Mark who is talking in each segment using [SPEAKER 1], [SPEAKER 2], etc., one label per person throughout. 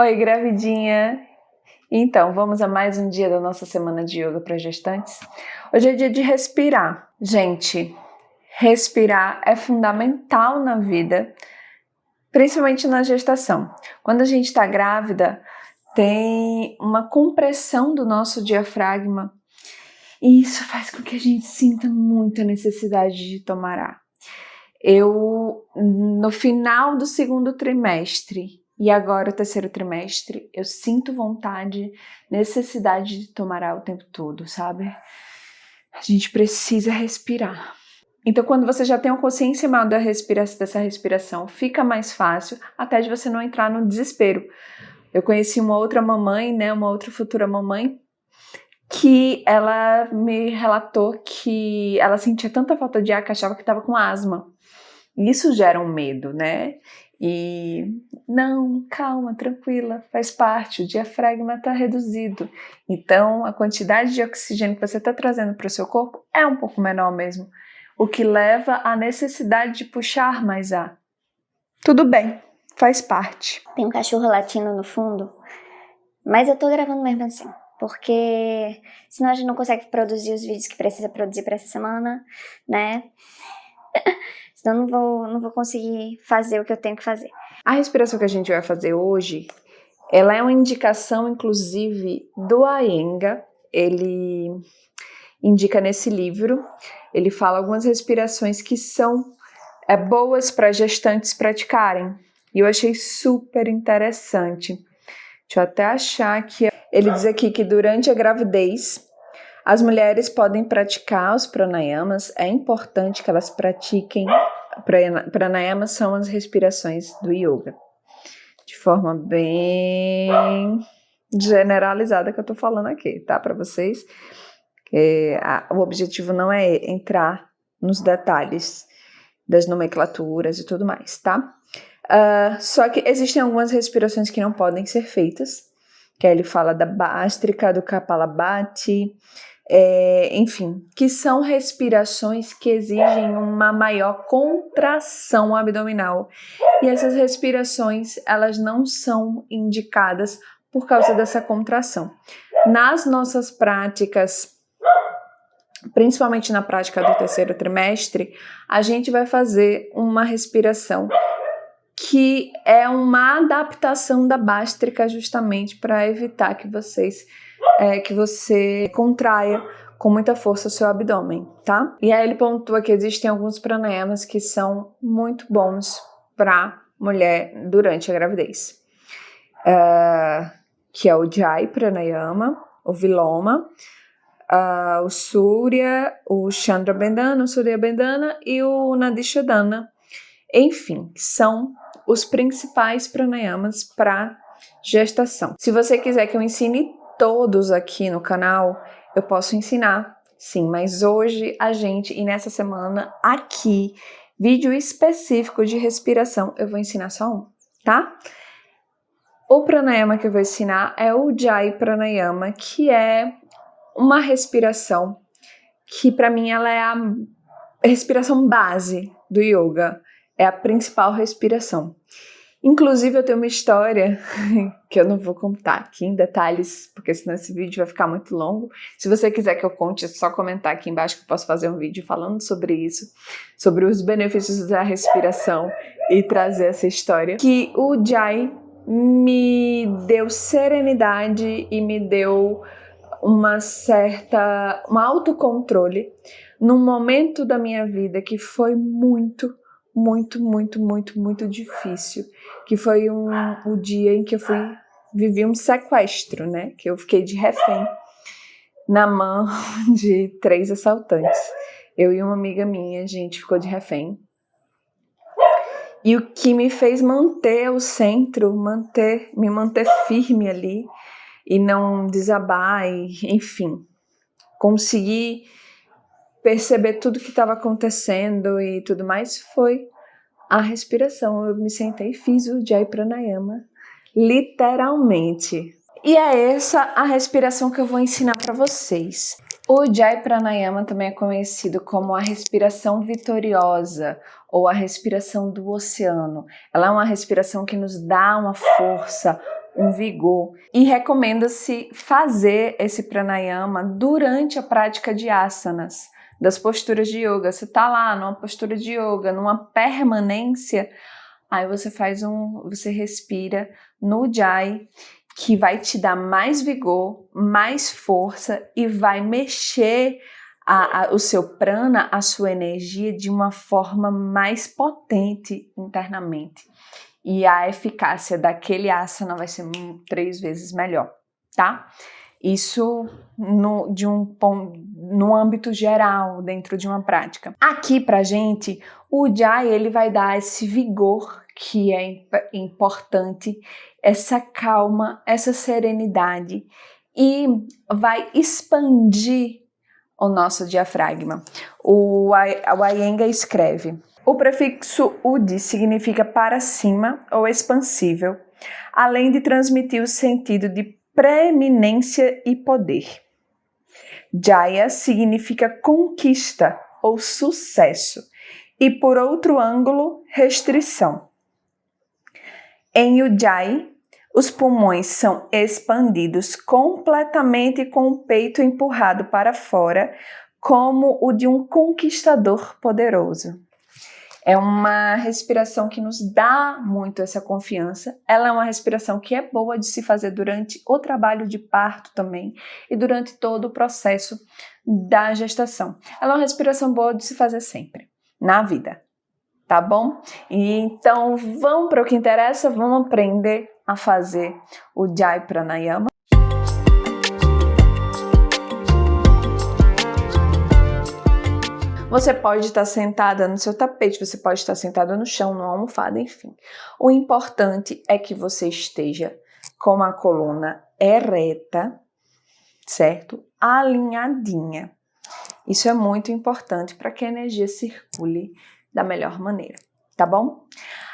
[SPEAKER 1] Oi, gravidinha! Então, vamos a mais um dia da nossa semana de yoga para gestantes? Hoje é dia de respirar. Gente, respirar é fundamental na vida, principalmente na gestação. Quando a gente está grávida, tem uma compressão do nosso diafragma e isso faz com que a gente sinta muita necessidade de tomar ar. No final do segundo trimestre e agora o terceiro trimestre, eu sinto vontade, necessidade de tomar ar o tempo todo, sabe? A gente precisa respirar. Então, quando você já tem uma consciência maior dessa respiração, fica mais fácil até de você não entrar no desespero. Eu conheci uma outra mamãe, uma outra futura mamãe, que ela me relatou que ela sentia tanta falta de ar que achava que estava com asma. Isso gera um medo, E não, calma, tranquila, faz parte, o diafragma está reduzido. Então, a quantidade de oxigênio que você está trazendo para o seu corpo é um pouco menor mesmo, o que leva à necessidade de puxar mais ar. Tudo bem, faz parte.
[SPEAKER 2] Tem um cachorro latindo no fundo, mas eu tô gravando mesmo assim, porque senão a gente não consegue produzir os vídeos que precisa produzir para essa semana, Senão não vou conseguir fazer o que eu tenho que fazer.
[SPEAKER 1] A respiração que a gente vai fazer hoje, ela é uma indicação, inclusive, do Iyengar. Ele indica nesse livro, ele fala algumas respirações que são boas para gestantes praticarem. E eu achei super interessante. Deixa eu até achar que ele diz aqui que durante a gravidez, as mulheres podem praticar os pranayamas. É importante que elas pratiquem. Pranayamas são as respirações do yoga. De forma bem generalizada que eu tô falando aqui, tá? Para vocês. O objetivo não é entrar nos detalhes das nomenclaturas e tudo mais, tá? Só que existem algumas respirações que não podem ser feitas, que aí ele fala da Bhastrika, do Kapalabhati, enfim, que são respirações que exigem uma maior contração abdominal. E essas respirações, elas não são indicadas por causa dessa contração. Nas nossas práticas, principalmente na prática do terceiro trimestre, a gente vai fazer uma respiração que é uma adaptação da Bhastrika justamente para evitar que você contraia com muita força o seu abdômen, tá? E aí ele pontua que existem alguns pranayamas que são muito bons para mulher durante a gravidez, que é o Jai Pranayama, o Viloma, o Surya, o Chandra Bendana, o Surya Bendana e o Nadishodana. Enfim, são os principais pranayamas para gestação. Se você quiser que eu ensine todos aqui no canal, eu posso ensinar, sim, mas hoje e nessa semana aqui, vídeo específico de respiração, eu vou ensinar só um, tá? O pranayama que eu vou ensinar é o Jai Pranayama, que é uma respiração que para mim ela é a respiração base do yoga, é a principal respiração. Inclusive eu tenho uma história que eu não vou contar aqui em detalhes, porque senão esse vídeo vai ficar muito longo. Se você quiser que eu conte, é só comentar aqui embaixo que eu posso fazer um vídeo falando sobre isso, sobre os benefícios da respiração e trazer essa história. Que o Jai me deu serenidade e me deu um autocontrole num momento da minha vida que foi muito difícil, que foi o dia em que eu vivi um sequestro, que eu fiquei de refém na mão de 3 assaltantes. Eu e uma amiga minha, a gente ficou de refém. E o que me fez manter o centro, me manter firme ali e não desabar, enfim, conseguir perceber tudo que estava acontecendo e tudo mais, foi a respiração. Eu me sentei e fiz o Jai Pranayama, literalmente. E é essa a respiração que eu vou ensinar para vocês. O Jai Pranayama também é conhecido como a respiração vitoriosa ou a respiração do oceano. Ela é uma respiração que nos dá uma força, um vigor. E recomenda-se fazer esse pranayama durante a prática de asanas, das posturas de yoga. Você está lá numa postura de yoga, numa permanência, aí você respira no Ujjayi, que vai te dar mais vigor, mais força e vai mexer o seu prana, a sua energia de uma forma mais potente internamente. E a eficácia daquele asana vai ser 3 vezes melhor, tá? Isso no âmbito geral, dentro de uma prática. Aqui pra gente, o Ujjayi, ele vai dar esse vigor que é importante, essa calma, essa serenidade e vai expandir o nosso diafragma. O Iyengar escreve: o prefixo Udi significa para cima ou expansível, além de transmitir o sentido de preeminência e poder. Jaya significa conquista ou sucesso e, por outro ângulo, restrição. Em Ujjayi, os pulmões são expandidos completamente com o peito empurrado para fora, como o de um conquistador poderoso. É uma respiração que nos dá muito essa confiança. Ela é uma respiração que é boa de se fazer durante o trabalho de parto também e durante todo o processo da gestação. Ela é uma respiração boa de se fazer sempre, na vida, tá bom? E então vamos para o que interessa, vamos aprender a fazer o Ujjayi Pranayama. Você pode estar sentada no seu tapete, você pode estar sentada no chão, numa almofada, enfim. O importante é que você esteja com a coluna ereta, certo? Alinhadinha. Isso é muito importante para que a energia circule da melhor maneira, tá bom?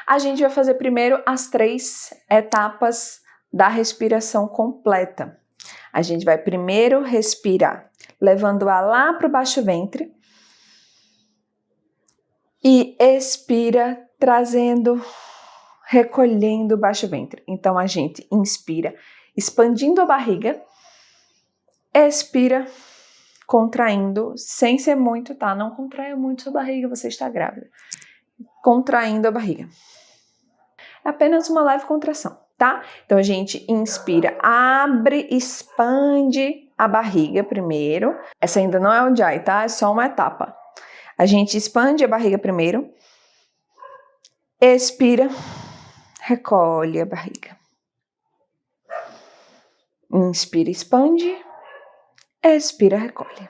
[SPEAKER 1] A gente vai fazer primeiro as 3 etapas da respiração completa. A gente vai primeiro respirar, levando-a lá para o baixo ventre. E expira, recolhendo o baixo ventre. Então, a gente inspira, expandindo a barriga. Expira, contraindo, sem ser muito, tá? Não contraia muito sua barriga, você está grávida. Contraindo a barriga. É apenas uma leve contração, tá? Então, a gente inspira, abre, expande a barriga primeiro. Essa ainda não é o Ujjayi, tá? É só uma etapa. A gente expande a barriga primeiro, expira, recolhe a barriga. Inspira, expande, expira, recolhe.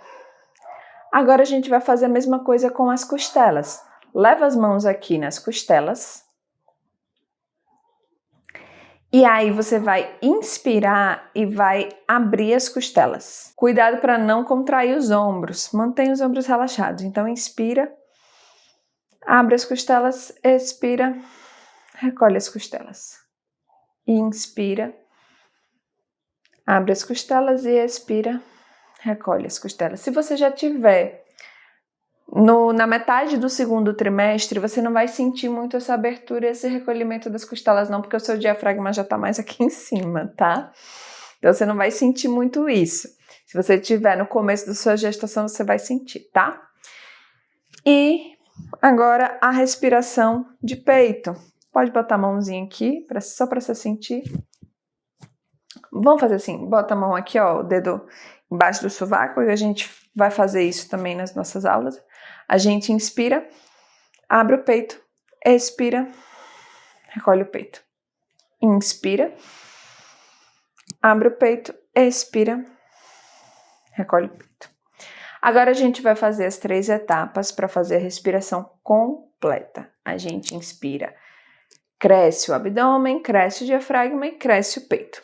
[SPEAKER 1] Agora a gente vai fazer a mesma coisa com as costelas. Leva as mãos aqui nas costelas. E aí você vai inspirar e vai abrir as costelas. Cuidado para não contrair os ombros. Mantenha os ombros relaxados. Então inspira, abre as costelas, expira, recolhe as costelas. Inspira, abre as costelas e expira, recolhe as costelas. Se você já tiver na metade do segundo trimestre, você não vai sentir muito essa abertura, esse recolhimento das costelas não, porque o seu diafragma já está mais aqui em cima, tá? Então você não vai sentir muito isso. Se você estiver no começo da sua gestação, você vai sentir, tá? E agora a respiração de peito. Pode botar a mãozinha aqui, só para você sentir. Vamos fazer assim, bota a mão aqui, ó, o dedo embaixo do sovaco, e a gente vai fazer isso também nas nossas aulas. A gente inspira, abre o peito, expira, recolhe o peito. Inspira, abre o peito, expira, recolhe o peito. Agora a gente vai fazer as 3 etapas para fazer a respiração completa. A gente inspira, cresce o abdômen, cresce o diafragma e cresce o peito.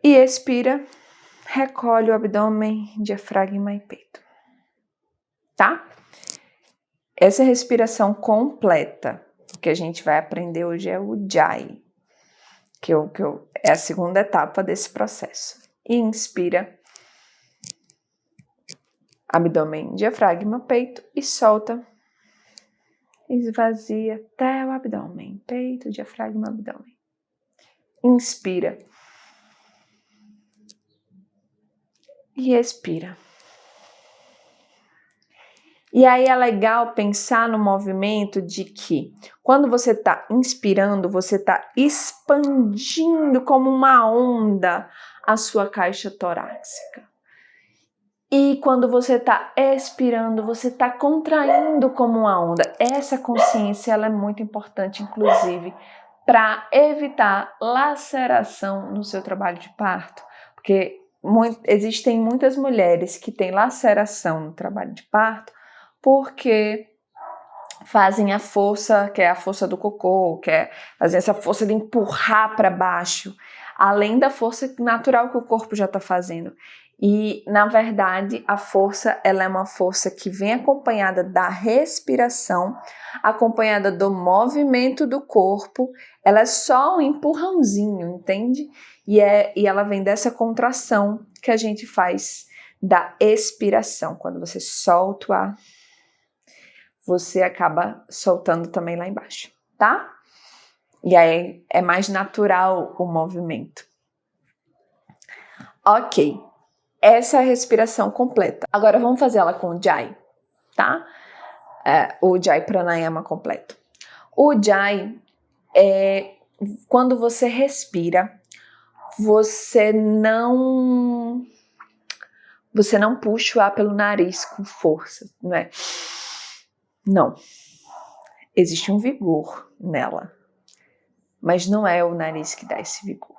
[SPEAKER 1] E expira, recolhe o abdômen, diafragma e peito. Tá? Essa respiração completa que a gente vai aprender hoje é o Ujjayi, é a segunda etapa desse processo. Inspira, abdômen, diafragma, peito e solta. Esvazia até o abdômen, peito, diafragma, abdômen. inspira. E expira. E aí é legal pensar no movimento de que quando você está inspirando, você está expandindo como uma onda a sua caixa torácica. E quando você está expirando, você está contraindo como uma onda. Essa consciência ela é muito importante, inclusive, para evitar laceração no seu trabalho de parto. Porque existem muitas mulheres que têm laceração no trabalho de parto porque fazem a força, que é a força do cocô, que é fazer essa força de empurrar para baixo, além da força natural que o corpo já está fazendo. E, na verdade, a força ela é uma força que vem acompanhada da respiração, acompanhada do movimento do corpo. Ela é só um empurrãozinho, entende? E ela vem dessa contração que a gente faz da expiração. Quando você solta o ar, você acaba soltando também lá embaixo, tá? E aí é mais natural o movimento. Ok, essa é a respiração completa. Agora vamos fazer ela com o Ujjayi, tá? O Ujjayi Pranayama completo. O Ujjayi é quando você respira, você não puxa o ar pelo nariz com força, não é? Não. Existe um vigor nela, mas não é o nariz que dá esse vigor.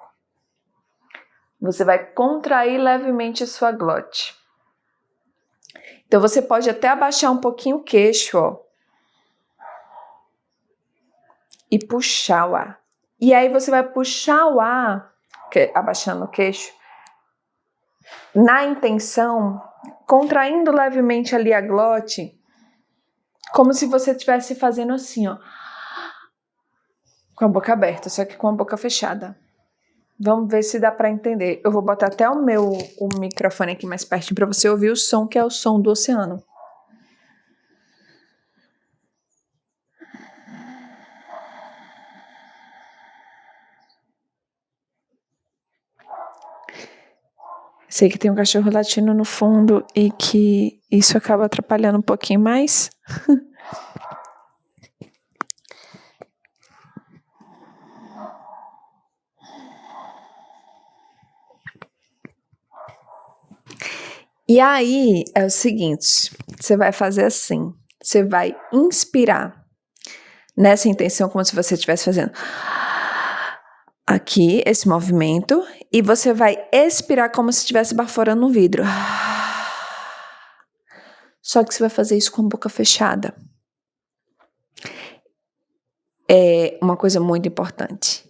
[SPEAKER 1] Você vai contrair levemente a sua glote. Então você pode até abaixar um pouquinho o queixo, ó, e puxar o ar. E aí você vai puxar o ar, abaixando o queixo, na intenção, contraindo levemente ali a glote, como se você estivesse fazendo assim, ó, com a boca aberta, só que com a boca fechada. Vamos ver se dá para entender. Eu vou botar até o microfone aqui mais pertinho para você ouvir o som, que é o som do oceano. Sei que tem um cachorro latindo no fundo e que isso acaba atrapalhando um pouquinho mais. E aí é o seguinte, você vai fazer assim, você vai inspirar nessa intenção como se você estivesse fazendo aqui esse movimento e você vai expirar como se estivesse baforando um vidro. Só que você vai fazer isso com a boca fechada. É uma coisa muito importante.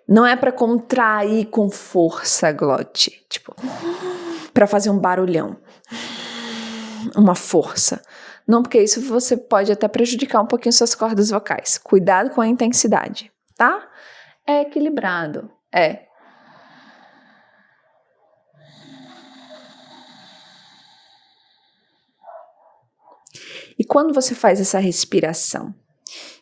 [SPEAKER 1] Não é para contrair com força a glote, tipo, para fazer um barulhão, uma força. Não, porque isso você pode até prejudicar um pouquinho suas cordas vocais. Cuidado com a intensidade, tá? É equilibrado, E quando você faz essa respiração,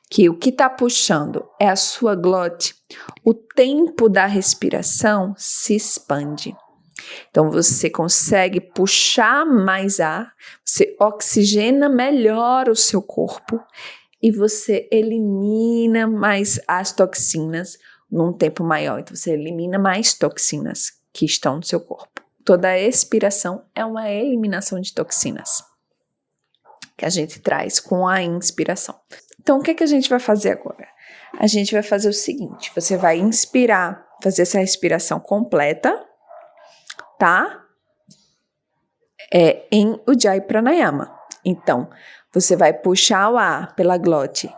[SPEAKER 1] que o que está puxando é a sua glote, o tempo da respiração se expande. Então você consegue puxar mais ar, você oxigena melhor o seu corpo e você elimina mais as toxinas num tempo maior. Então você elimina mais toxinas que estão no seu corpo. Toda expiração é uma eliminação de toxinas que a gente traz com a inspiração. Então, o que a gente vai fazer agora? A gente vai fazer o seguinte, você vai inspirar, fazer essa respiração completa, tá? Em Ujjayi Pranayama. Então, você vai puxar o ar pela glote,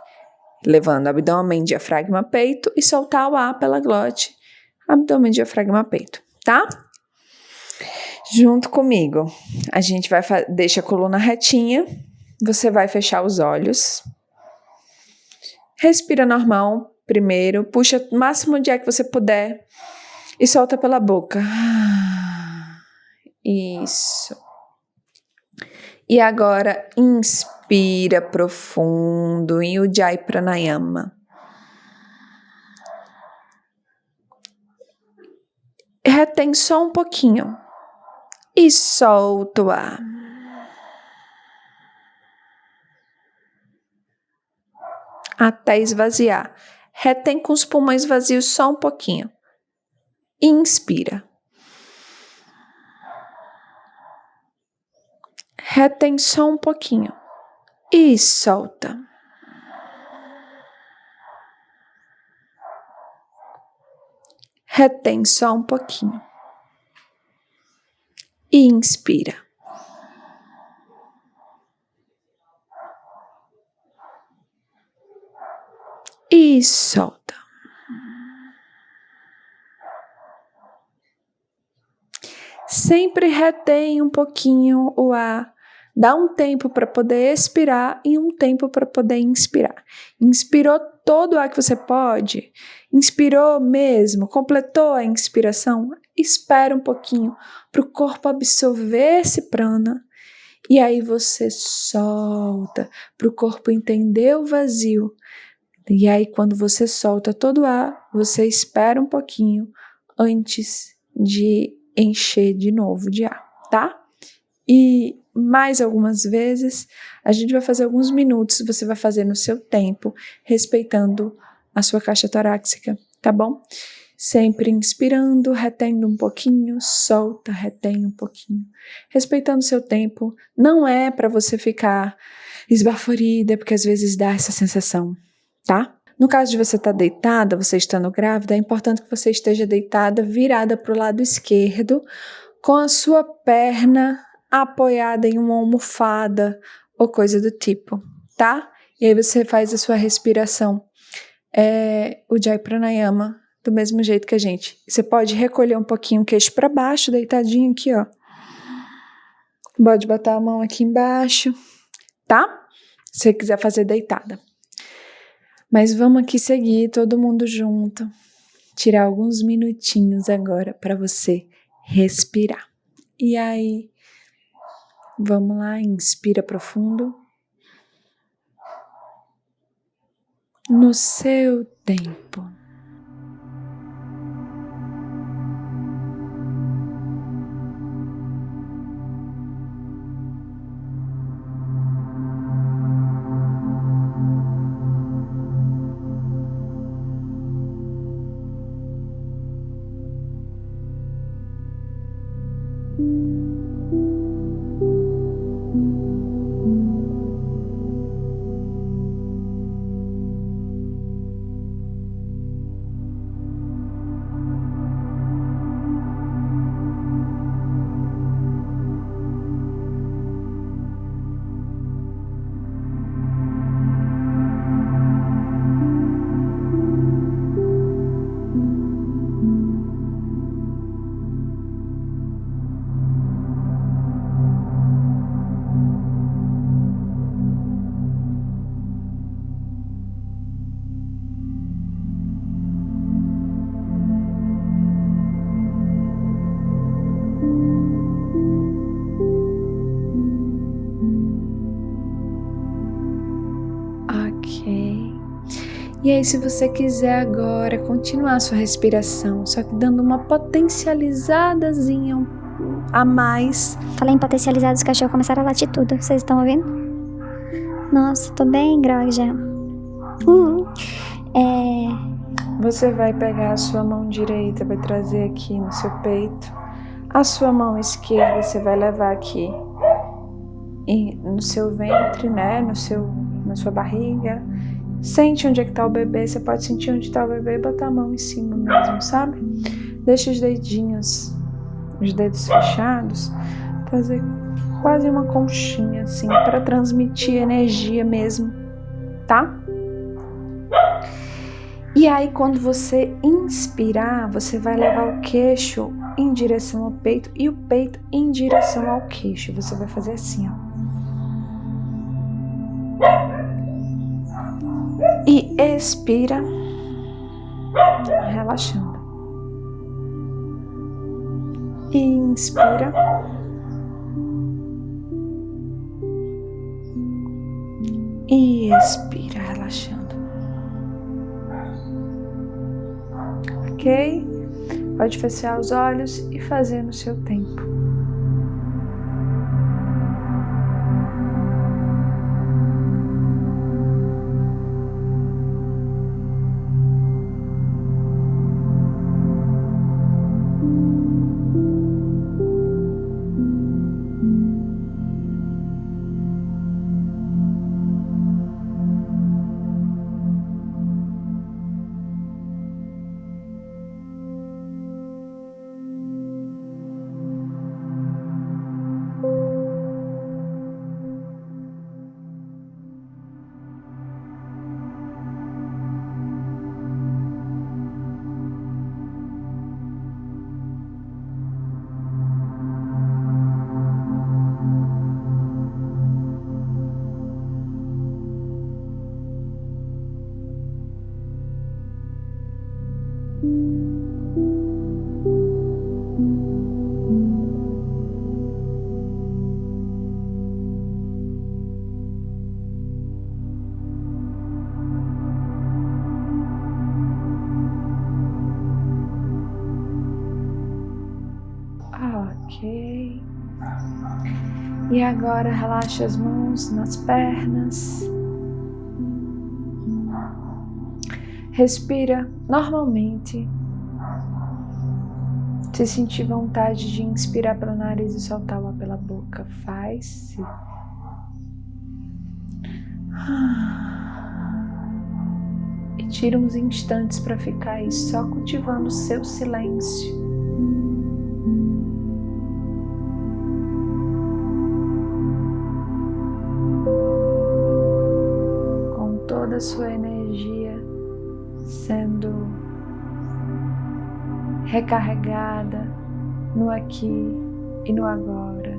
[SPEAKER 1] levando abdômen, diafragma, peito, e soltar o ar pela glote, abdômen, diafragma, peito, tá? Junto comigo, a gente vai deixa a coluna retinha, você vai fechar os olhos, respira normal primeiro, puxa o máximo de ar que você puder e solta pela boca. Isso. E agora inspira profundo em Ujjayi Pranayama. Retém só um pouquinho e solta o ar. Até esvaziar. Retém com os pulmões vazios só um pouquinho. Inspira. Retém só um pouquinho e solta. Retém só um pouquinho e inspira. E solta. Sempre retém um pouquinho o ar. Dá um tempo para poder expirar e um tempo para poder inspirar. Inspirou todo o ar que você pode? Inspirou mesmo? Completou a inspiração? Espera um pouquinho para o corpo absorver esse prana. E aí você solta para o corpo entender o vazio. E aí quando você solta todo o ar, você espera um pouquinho antes de encher de novo de ar, tá? E mais algumas vezes, a gente vai fazer alguns minutos, você vai fazer no seu tempo, respeitando a sua caixa torácica, tá bom? Sempre inspirando, retendo um pouquinho, solta, retém um pouquinho. Respeitando o seu tempo, não é para você ficar esbaforida, porque às vezes dá essa sensação, tá? No caso de você estar deitada, você estando grávida, é importante que você esteja deitada, virada para o lado esquerdo, com a sua perna apoiada em uma almofada ou coisa do tipo, tá? E aí você faz a sua respiração, o Jai Pranayama, do mesmo jeito que a gente. Você pode recolher um pouquinho o queixo para baixo, deitadinho aqui, ó. Pode botar a mão aqui embaixo, tá? Se você quiser fazer deitada. Mas vamos aqui seguir todo mundo junto. Tirar alguns minutinhos agora para você respirar. E aí, vamos lá, inspira profundo. No seu tempo. E aí, se você quiser agora continuar a sua respiração, só que dando uma potencializadazinha a mais.
[SPEAKER 2] Falei em potencializado, os cachorros começaram a latir tudo. Vocês estão ouvindo? Nossa, tô bem grog já.
[SPEAKER 1] Você vai pegar a sua mão direita, vai trazer aqui no seu peito. A sua mão esquerda você vai levar aqui no seu ventre, né? Na sua barriga. Sente onde é que tá o bebê, você pode sentir onde tá o bebê e botar a mão em cima mesmo, sabe? Deixa os dedinhos, os dedos fechados, fazer quase uma conchinha assim, para transmitir energia mesmo, tá? E aí quando você inspirar, você vai levar o queixo em direção ao peito e o peito em direção ao queixo. Você vai fazer assim, ó. E expira, relaxando. E inspira. E expira, relaxando. Ok? Pode fechar os olhos e fazer no seu tempo. Ok. E agora relaxa as mãos nas pernas. Respira normalmente. Se sentir vontade de inspirar pelo nariz e soltar o ar pela boca, faz-se. E tira uns instantes para ficar aí só cultivando o seu silêncio. Com toda a sua energia sendo recarregada no aqui e no agora.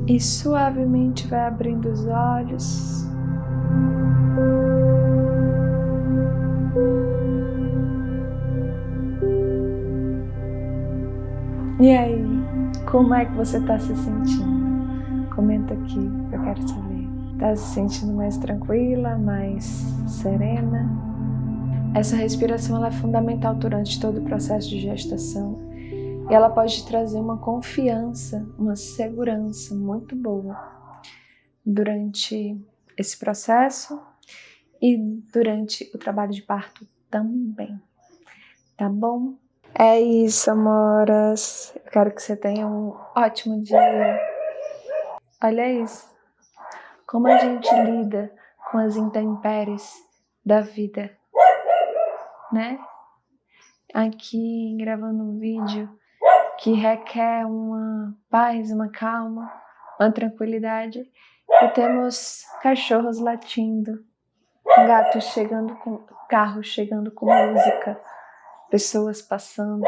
[SPEAKER 1] E suavemente vai abrindo os olhos. E aí, como é que você está se sentindo? Comenta aqui, eu quero saber. Está se sentindo mais tranquila, mais serena? Essa respiração ela é fundamental durante todo o processo de gestação. E ela pode trazer uma confiança, uma segurança muito boa durante esse processo e durante o trabalho de parto também, tá bom? É isso, amoras. Eu quero que você tenha um ótimo dia. Olha isso, como a gente lida com as intempéries da vida, né? Aqui gravando um vídeo que requer uma paz, uma calma, uma tranquilidade. E temos cachorros latindo, gatos chegando com carros chegando com música, pessoas passando.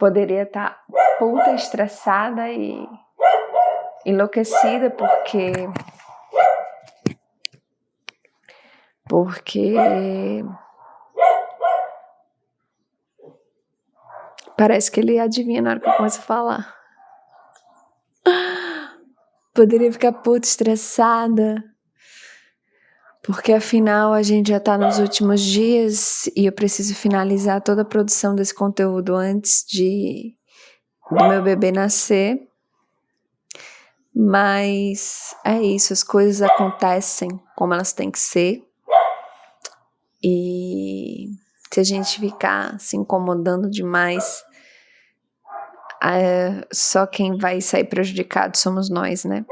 [SPEAKER 1] Poderia estar puta estressada e enlouquecida porque parece que ele adivinha na hora que eu começo a falar. Poderia ficar puta estressada, porque afinal a gente já tá nos últimos dias e eu preciso finalizar toda a produção desse conteúdo antes do meu bebê nascer. Mas é isso, as coisas acontecem como elas têm que ser. E se a gente ficar se incomodando demais, só quem vai sair prejudicado somos nós, né?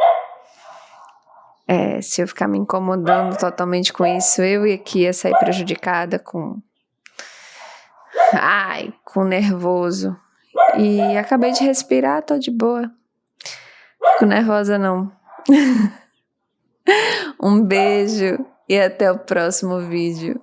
[SPEAKER 1] Se eu ficar me incomodando totalmente com isso, eu ia sair prejudicada com nervoso. E acabei de respirar, tô de boa. Fico nervosa não. Um beijo e até o próximo vídeo.